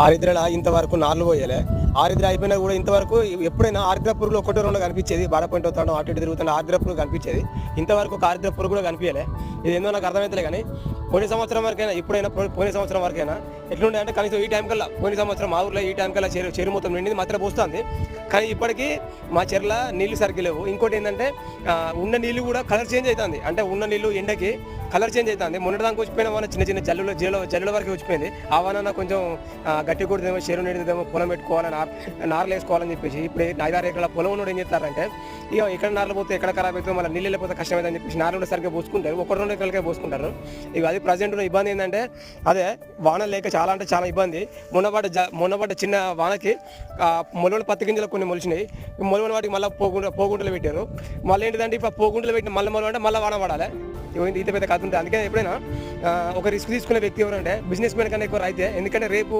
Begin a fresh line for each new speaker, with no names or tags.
ఆరిద్రల ఇంతవరకు నార్లు పోయలే. ఆరిద్ర అయిపోయినా కూడా ఇంతవరకు ఎప్పుడైనా ఆరిద్ర పురుగులు ఒకటో రెండో కనిపించేది. బాడపాయింట్ అవుతాడు అటు ఇటు తిరుగుతున్న ఆరిద్ర పురుగు కనిపించేది. ఇంతవరకు ఒక ఆరిద్ర పురుగు కూడా కనిపించలే. ఇది ఏందో నాకు అర్థమవుతలే. కానీ పోయిన సంవత్సరం వరకైనా ఎప్పుడైనా పోయిన సంవత్సరం వరకైనా ఎట్లుండే అంటే కనీసం ఈ టైం కల్లా పోయిన సంవత్సరం మా ఊర్లో ఈ టైం కల్లా చెరువు మొత్తం నిండింది మాత్రం పోస్తుంది. కానీ ఇప్పటికీ మా చెర్ల నీళ్లు సరిగ్గా లేవు. ఇంకోటి ఏంటంటే ఉన్న నీళ్ళు కూడా కలర్ చేంజ్ అవుతుంది. అంటే ఉన్న నీళ్ళు ఎండకి కలర్ చేంజ్ అవుతుంది. మొన్నటిదానికి వచ్చిపోయిన వాన చిన్న చిన్న జల్లుల వరకు వచ్చిపోయింది. ఆ వాన కొంచెం గట్టి కొడుతుందేమో, చెరువు నిండిదేమో, పొలం పెట్టుకోవాలని నార్లు వేసుకోవాలని చెప్పేసి ఇప్పుడు 5-6 ఎకరాల పొలం ఉన్నోడు ఏం చేస్తారంటే ఇక ఎక్కడ నార్లు పోతే ఎక్కడ ఖరాబ్ అవుతుందో మళ్ళీ నీళ్ళు వెళ్ళిపోతే కష్టమైందని చెప్పేసి నార్లు కూడా సరిగ్గా పోసుకుంటారు. 1-2 ఎకరాలకే పోసుకుంటారు. ఇక అది ప్రజెంట్ ఉన్న ఇబ్బంది ఏంటంటే అదే వాన లేక చాలా అంటే చాలా ఇబ్బంది. మొన్నపడ్డ చిన్న వానకి మొలవల పత్తి గింజలు కొన్ని మొలిచినాయి. మొలవని వాటికి మళ్ళీ పోగుంటలు పెట్టారు. మళ్ళీ ఏంటిదంటే ఇప్పుడు పోగుంటలు పెట్టిన మళ్ళీ మొలవ అంటే మళ్ళీ వాన పడాలి. ఇంత పెద్ద కథ ఉంటుంది. అందుకే ఎప్పుడైనా ఒక రిస్క్ తీసుకునే వ్యక్తి ఎవరంటే బిజినెస్ మ్యాన్ కన్నా ఎక్కువ రైతే. ఎందుకంటే రేపు